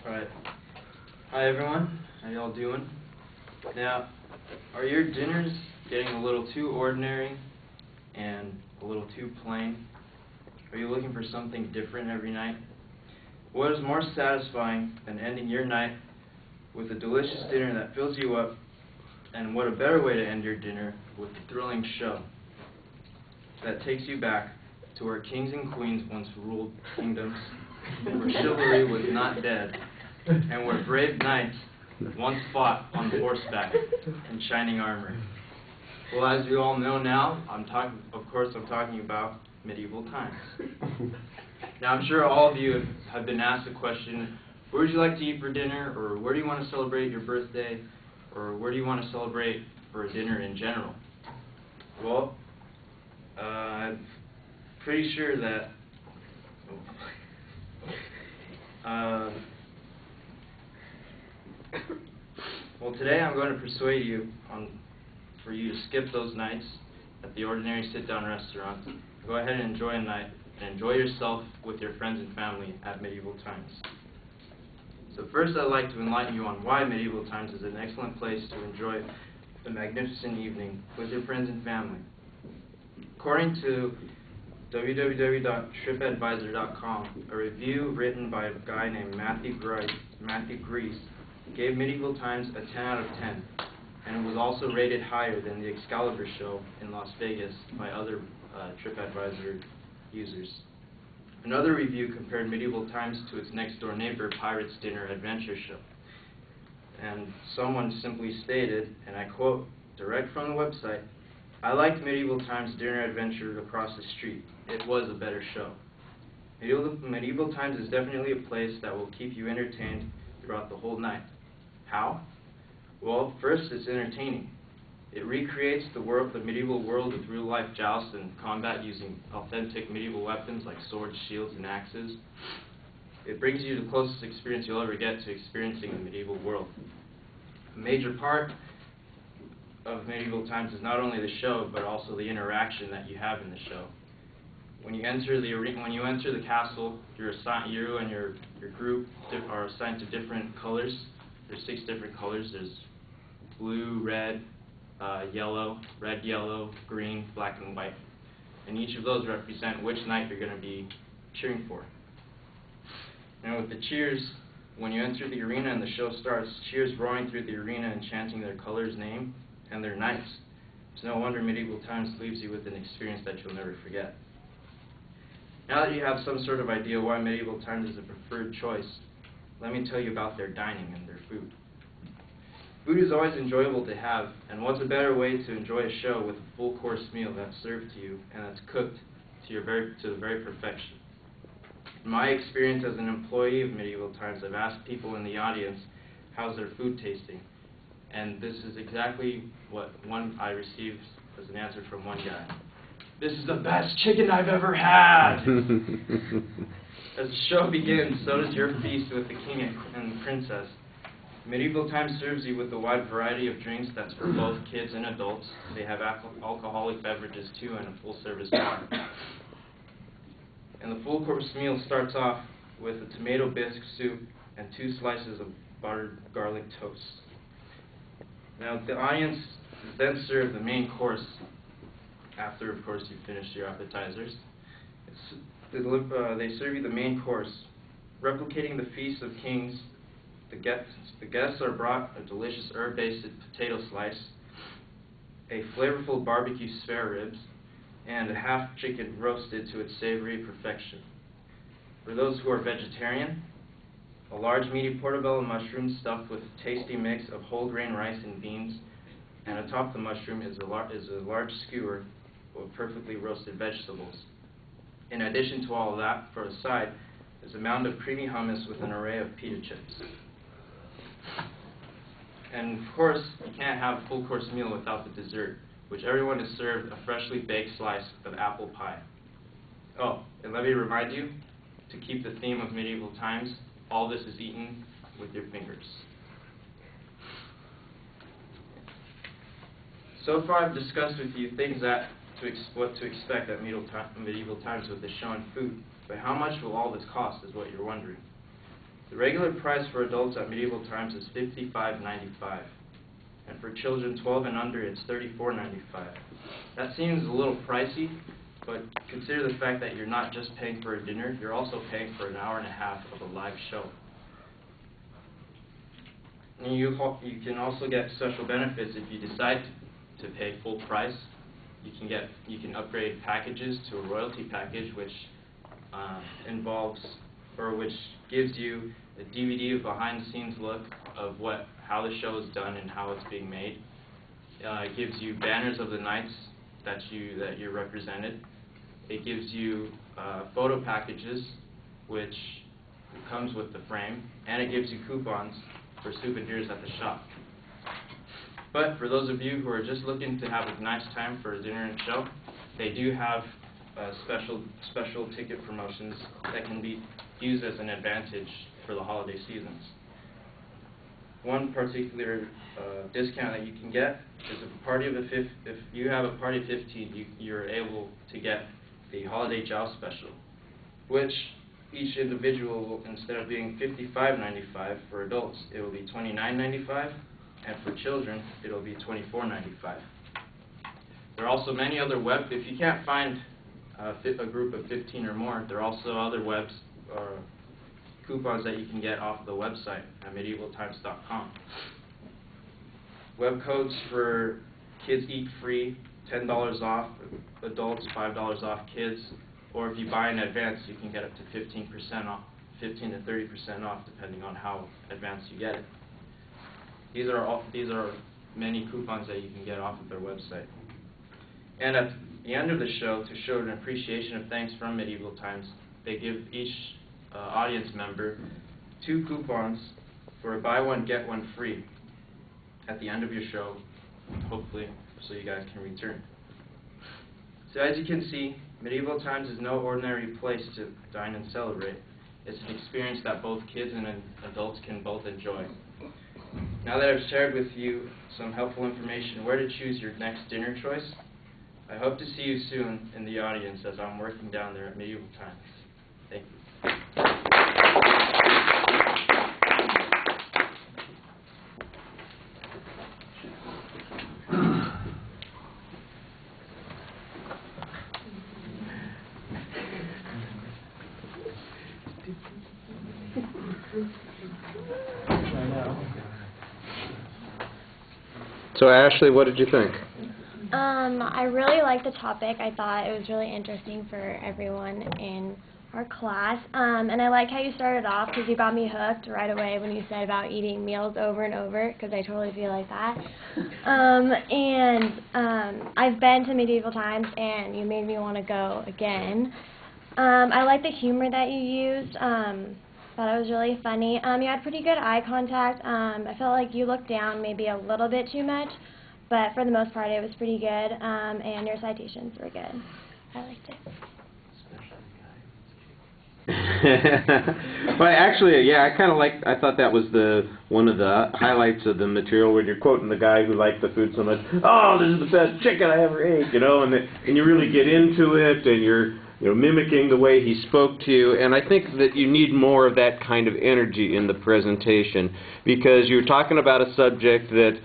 Alright. Hi everyone, how y'all doing? Now, are your dinners getting a little too ordinary and a little too plain? Are you looking for something different every night? What is more satisfying than ending your night with a delicious dinner that fills you up, and what a better way to end your dinner with a thrilling show that takes you back to where kings and queens once ruled kingdoms, where chivalry was not dead, and where brave knights once fought on horseback in shining armor. Well, as you all know now, I'm talking about medieval times. Now, I'm sure all of you have been asked the question, where would you like to eat for dinner, or where do you want to celebrate your birthday, or where do you want to celebrate for a dinner in general? Well, I'm pretty sure that well, today I'm going to persuade you for you to skip those nights at the ordinary sit-down restaurant. Go ahead and enjoy a night and enjoy yourself with your friends and family at medieval times. So first, I'd like to enlighten you on why medieval times is an excellent place to enjoy a magnificent evening with your friends and family. According to www.tripadvisor.com, a review written by a guy named Matthew Grease gave medieval times a 10 out of 10, and it was also rated higher than the Excalibur show in Las Vegas by other TripAdvisor users. Another review compared medieval times to its next-door neighbor, Pirates Dinner Adventure Show. And someone simply stated, and I quote, direct from the website, "I liked medieval times dinner adventure across the street. It was a better show." Medieval times is definitely a place that will keep you entertained throughout the whole night. How? Well, first, it's entertaining. It recreates the medieval world with real-life jousts and combat using authentic medieval weapons like swords, shields, and axes. It brings you the closest experience you'll ever get to experiencing the medieval world. A major part of medieval times is not only the show, but also the interaction that you have in the show. When you enter the castle, you and your group are assigned to different colors. There's 6 different colors. There's blue, red, yellow, red, yellow, green, black, and white. And each of those represent which knight you're going to be cheering for. Now with the cheers, when you enter the arena and the show starts, cheers roaring through the arena and chanting their color's name and their knights. It's no wonder medieval times leaves you with an experience that you'll never forget. Now that you have some sort of idea why medieval times is a preferred choice, let me tell you about their dining and their food. Food is always enjoyable to have, and what's a better way to enjoy a show with a full course meal that's served to you and that's cooked to the very perfection. In my experience as an employee of medieval times, I've asked people in the audience, how's their food tasting? And this is exactly what I received as an answer from one guy. "This is the best chicken I've ever had!" As the show begins, so does your feast with the king and the princess. Medieval times serves you with a wide variety of drinks that's for both kids and adults. They have alcoholic beverages too and a full-service bar. And the full-course meal starts off with a tomato bisque soup and 2 slices of buttered garlic toast. Now, the audience is then served the main course after, of course, you've finished your appetizers. They serve you the main course. Replicating the Feast of Kings, the guests are brought a delicious herb-based potato slice, a flavorful barbecue spare ribs, and a half chicken roasted to its savory perfection. For those who are vegetarian, a large meaty portobello mushroom stuffed with a tasty mix of whole grain rice and beans, and atop the mushroom is a large skewer of perfectly roasted vegetables. In addition to all of that, for a side, is a mound of creamy hummus with an array of pita chips. And of course, you can't have a full course meal without the dessert, which everyone is served a freshly baked slice of apple pie. Oh, and let me remind you, to keep the theme of medieval times, all this is eaten with your fingers. So far I've discussed with you things what to expect at medieval times with the show and food, but how much will all this cost is what you're wondering. The regular price for adults at Medieval Times is $55.95, and for children 12 and under, it's $34.95. That seems a little pricey, but consider the fact that you're not just paying for a dinner, you're also paying for an hour and a half of a live show. And you can also get special benefits if you decide to pay full price. You can upgrade packages to a royalty package, which which gives you a DVD behind-the-scenes look of how the show is done and how it's being made. It gives you banners of the nights that you're represented. It gives you photo packages, which comes with the frame, and it gives you coupons for souvenirs at the shop. But for those of you who are just looking to have a nice time for a dinner and show, they do have special ticket promotions that can be used as an advantage for the holiday seasons. One particular discount that you can get is if you have a party of 15, you're able to get the holiday joust special, which each individual will, instead of being $55.95 for adults, it will be $29.95, and for children, it will be $24.95. There are also many other if you can't find a group of 15 or more, there are also other coupons that you can get off the website at medievaltimes.com. Web codes for Kids Eat Free, $10 off, adults $5 off kids, or if you buy in advance, you can get up to 15% off, 15 to 30% off, depending on how advanced you get it. These are many coupons that you can get off of their website. And at the end of the show, to show an appreciation of thanks from Medieval Times, they give each audience member 2 coupons for a buy one, get one free at the end of your show, hopefully, so you guys can return. So as you can see, Medieval Times is no ordinary place to dine and celebrate. It's an experience that both kids and adults can both enjoy. Now that I've shared with you some helpful information where to choose your next dinner choice, I hope to see you soon in the audience as I'm working down there at Medieval Times. Thank you. So Ashley, what did you think? I really liked the topic. I thought it was really interesting for everyone in our class. And I like how you started off because you got me hooked right away when you said about eating meals over and over, because I totally feel like that. I've been to Medieval Times and you made me want to go again. I like the humor that you used. Thought it was really funny. You had pretty good eye contact. I felt like you looked down maybe a little bit too much, but for the most part it was pretty good, and your citations were good. I liked it. Well, actually, yeah, I thought that was one of the highlights of the material when you're quoting the guy who liked the food so much. Oh, this is the best chicken I ever ate, and you really get into it, and you're mimicking the way he spoke to you. And I think that you need more of that kind of energy in the presentation, because you're talking about a subject that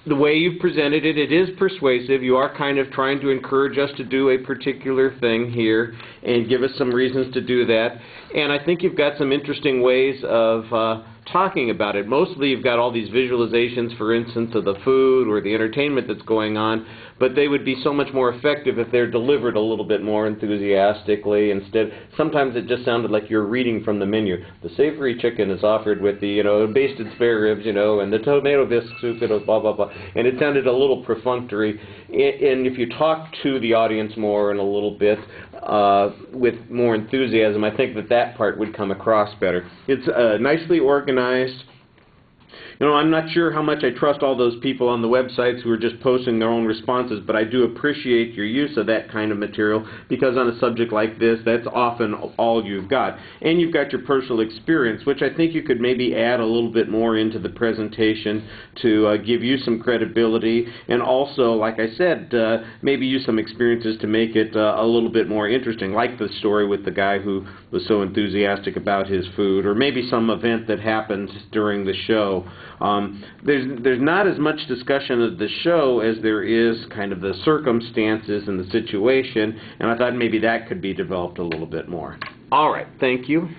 the way you've presented it, it is persuasive. You are kind of trying to encourage us to do a particular thing here and give us some reasons to do that. And I think you've got some interesting ways of talking about it. Mostly you've got all these visualizations, for instance, of the food or the entertainment that's going on, but they would be so much more effective if they're delivered a little bit more enthusiastically. Instead, sometimes it just sounded like you're reading from the menu. The savory chicken is offered with the, basted spare ribs, and the tomato bisque soup, blah, blah, blah. And it sounded a little perfunctory. And if you talk to the audience more and a little bit with more enthusiasm, I think that part would come across better. It's nicely organized. you know, I'm not sure how much I trust all those people on the websites who are just posting their own responses, but I do appreciate your use of that kind of material, because on a subject like this, that's often all you've got. And you've got your personal experience, which I think you could maybe add a little bit more into the presentation to give you some credibility, and also, like I said, maybe use some experiences to make it a little bit more interesting, like the story with the guy who was so enthusiastic about his food, or maybe some event that happened during the show. There's not as much discussion of the show as there is kind of the circumstances and the situation, and I thought maybe that could be developed a little bit more. All right, thank you.